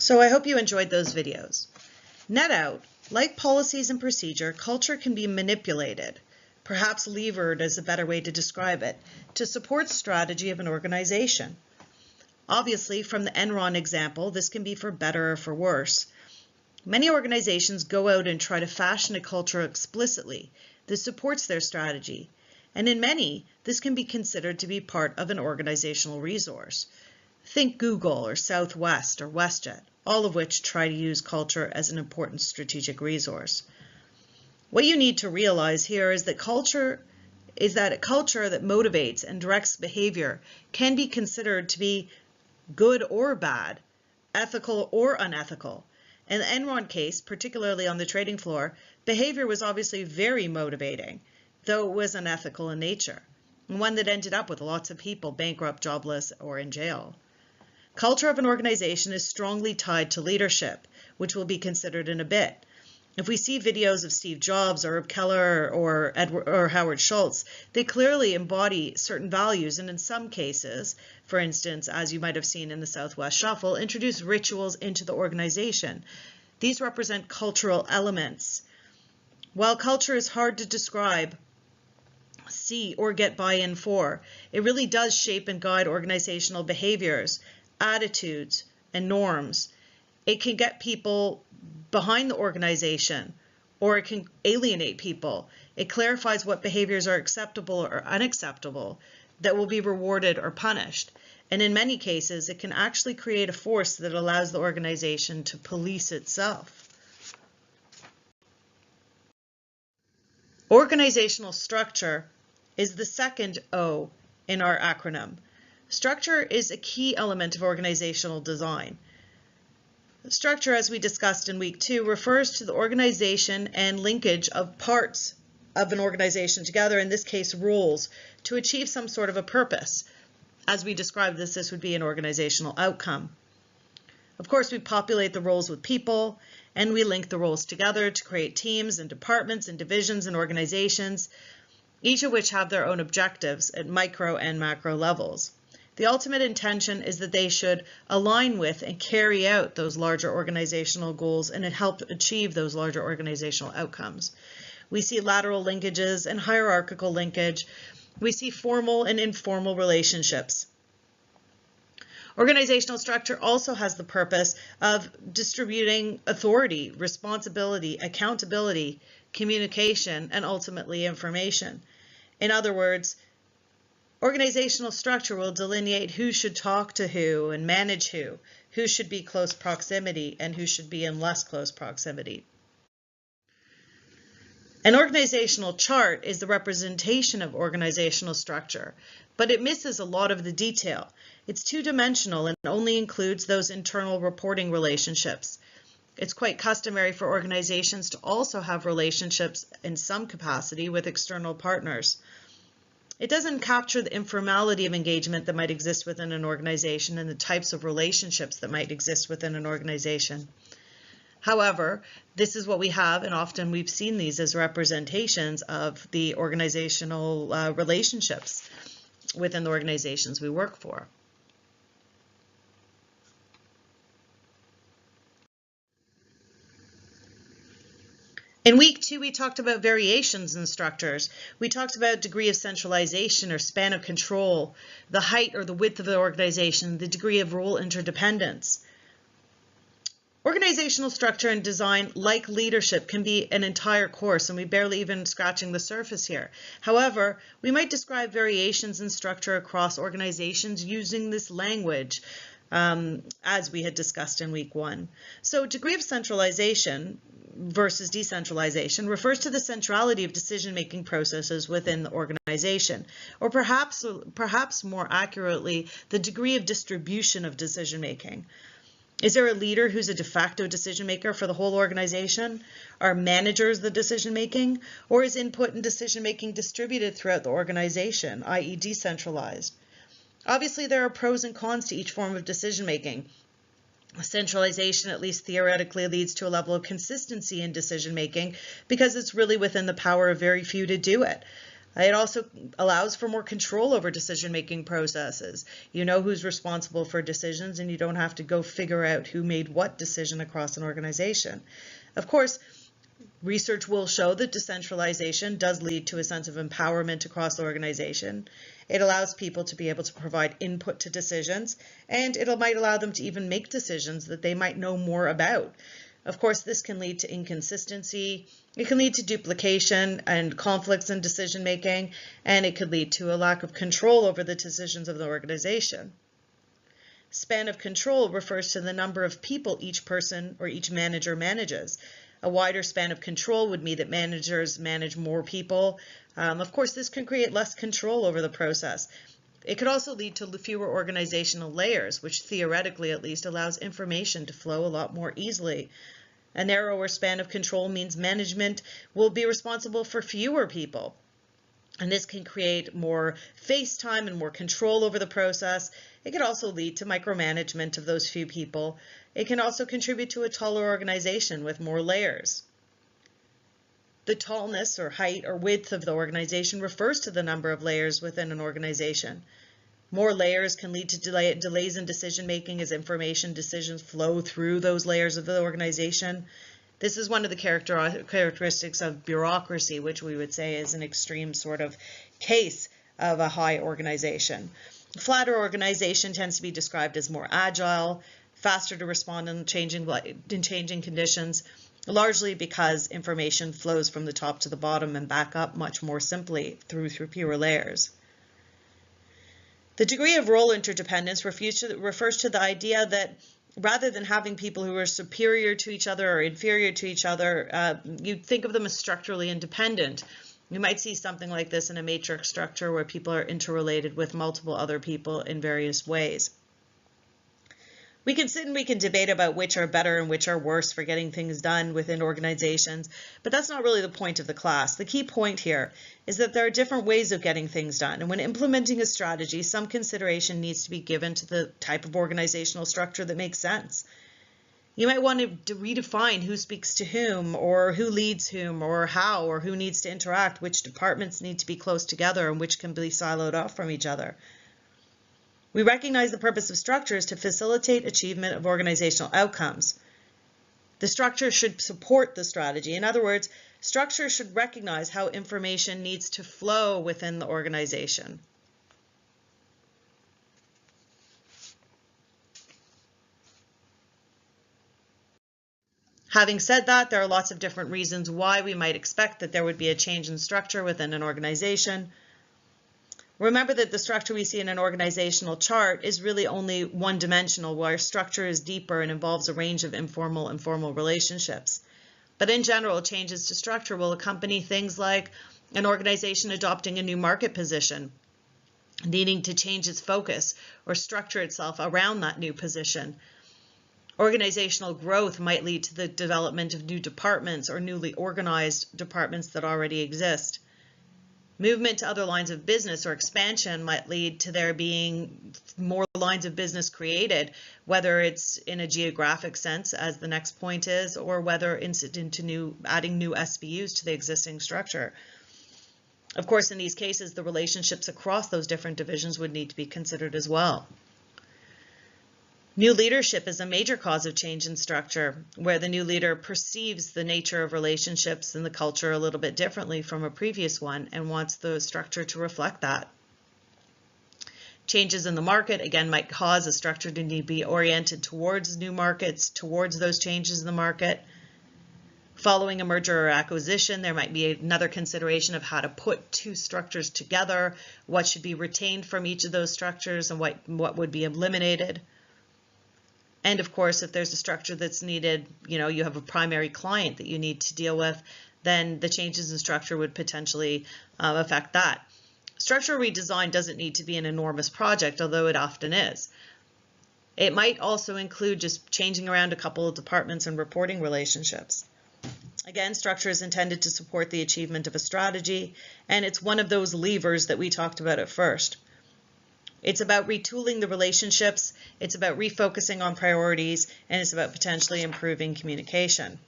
So I hope you enjoyed those videos. Net out, like policies and procedure, culture can be manipulated, perhaps levered is a better way to describe it, to support strategy of an organization. Obviously, from the Enron example, this can be for better or for worse. Many organizations go out and try to fashion a culture explicitly that supports their strategy, and in many, this can be considered to be part of an organizational resource. Think Google or Southwest or WestJet, all of which try to use culture as an important strategic resource. What you need to realize here is that a culture that motivates and directs behavior can be considered to be good or bad, ethical or unethical. In the Enron case, particularly on the trading floor, behavior was obviously very motivating, though it was unethical in nature, and one that ended up with lots of people bankrupt, jobless, or in jail. Culture of an organization is strongly tied to leadership, which will be considered in a bit. If we see videos of Steve Jobs or Herb Keller or Howard Schultz, they clearly embody certain values, and in some cases, for instance, as you might have seen in the Southwest Shuffle, introduce rituals into the organization. These represent cultural elements. While culture is hard to describe, see, or get buy-in for, it really does shape and guide organizational behaviors, attitudes, and norms. It can get people behind the organization, or it can alienate people. It clarifies what behaviors are acceptable or unacceptable, that will be rewarded or punished. And in many cases, it can actually create a force that allows the organization to police itself. Organizational structure is the second O in our acronym. Structure is a key element of organizational design. Structure, as we discussed in week 2, refers to the organization and linkage of parts of an organization together, in this case roles, to achieve some sort of a purpose. As we described this would be an organizational outcome. Of course, we populate the roles with people, and we link the roles together to create teams and departments and divisions and organizations, each of which have their own objectives at micro and macro levels. The ultimate intention is that they should align with and carry out those larger organizational goals and help achieve those larger organizational outcomes. We see lateral linkages and hierarchical linkage. We see formal and informal relationships. Organizational structure also has the purpose of distributing authority, responsibility, accountability, communication, and ultimately information. In other words, organizational structure will delineate who should talk to who and manage who should be close proximity and who should be in less close proximity. An organizational chart is the representation of organizational structure, but it misses a lot of the detail. It's two-dimensional and only includes those internal reporting relationships. It's quite customary for organizations to also have relationships in some capacity with external partners. It doesn't capture the informality of engagement that might exist within an organization and the types of relationships that might exist within an organization. However, this is what we have, and often we've seen these as representations of the organizational relationships within the organizations we work for. In week 2, we talked about variations in structures. We talked about degree of centralization or span of control, the height or the width of the organization, the degree of role interdependence. Organizational structure and design, like leadership, can be an entire course, and we're barely even scratching the surface here. However, we might describe variations in structure across organizations using this language, as we had discussed in week 1. So degree of centralization versus decentralization refers to the centrality of decision-making processes within the organization, or perhaps more accurately, the degree of distribution of decision-making. Is there a leader who's a de facto decision-maker for the whole organization? Are managers the decision-making? Or is input and decision-making distributed throughout the organization, i.e. decentralized? Obviously, there are pros and cons to each form of decision-making. Centralization, at least theoretically, leads to a level of consistency in decision-making because it's really within the power of very few to do it. It also allows for more control over decision-making processes. You know who's responsible for decisions, and you don't have to go figure out who made what decision across an organization. Of course, research will show that decentralization does lead to a sense of empowerment across the organization. It allows people to be able to provide input to decisions, and it might allow them to even make decisions that they might know more about. Of course, this can lead to inconsistency, it can lead to duplication and conflicts in decision making, and it could lead to a lack of control over the decisions of the organization. Span of control refers to the number of people each person or each manager manages. A wider span of control would mean that managers manage more people. Of course, this can create less control over the process. It could also lead to fewer organizational layers, which theoretically at least allows information to flow a lot more easily. A narrower span of control means management will be responsible for fewer people. And this can create more face time and more control over the process. It could also lead to micromanagement of those few people. It can also contribute to a taller organization with more layers. The tallness or height or width of the organization refers to the number of layers within an organization. More layers can lead to delays in decision making as information decisions flow through those layers of the organization. This is one of the characteristics of bureaucracy, which we would say is an extreme sort of case of a high organization. A flatter organization tends to be described as more agile, faster to respond in changing conditions, largely because information flows from the top to the bottom and back up much more simply through fewer layers. The degree of role interdependence refers to the idea that rather than having people who are superior to each other or inferior to each other, you think of them as structurally independent. You might see something like this in a matrix structure where people are interrelated with multiple other people in various ways. We can sit and we can debate about which are better and which are worse for getting things done within organizations, but that's not really the point of the class. The key point here is that there are different ways of getting things done, and when implementing a strategy, some consideration needs to be given to the type of organizational structure that makes sense. You might want to redefine who speaks to whom, or who leads whom, or how, or who needs to interact, which departments need to be close together and which can be siloed off from each other. We recognize the purpose of structures to facilitate achievement of organizational outcomes. The structure should support the strategy. In other words, structure should recognize how information needs to flow within the organization. Having said that, there are lots of different reasons why we might expect that there would be a change in structure within an organization. Remember that the structure we see in an organizational chart is really only one-dimensional, where structure is deeper and involves a range of informal and formal relationships. But in general, changes to structure will accompany things like an organization adopting a new market position, needing to change its focus or structure itself around that new position. Organizational growth might lead to the development of new departments or newly organized departments that already exist. Movement to other lines of business or expansion might lead to there being more lines of business created, whether it's in a geographic sense, as the next point is, or whether into adding new SBUs to the existing structure. Of course, in these cases, the relationships across those different divisions would need to be considered as well. New leadership is a major cause of change in structure, where the new leader perceives the nature of relationships and the culture a little bit differently from a previous one and wants the structure to reflect that. Changes in the market, again, might cause a structure to need to be oriented towards new markets, towards those changes in the market. Following a merger or acquisition, there might be another consideration of how to put two structures together, what should be retained from each of those structures and what would be eliminated. And of course, if there's a structure that's needed, you have a primary client that you need to deal with, then the changes in structure would potentially affect that. Structural redesign doesn't need to be an enormous project, although it often is. It might also include just changing around a couple of departments and reporting relationships. Again, structure is intended to support the achievement of a strategy, and it's one of those levers that we talked about at first. It's about retooling the relationships, it's about refocusing on priorities, and it's about potentially improving communication.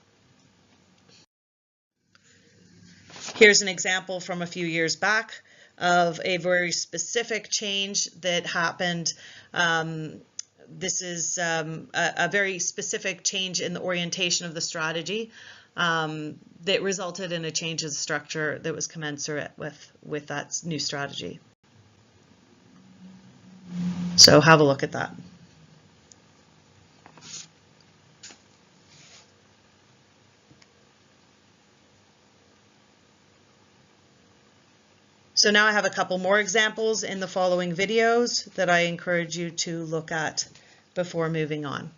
Here's an example from a few years back of a very specific change that happened. This is a very specific change in the orientation of the strategy that resulted in a change of the structure that was commensurate with that new strategy. So have a look at that. So now I have a couple more examples in the following videos that I encourage you to look at before moving on.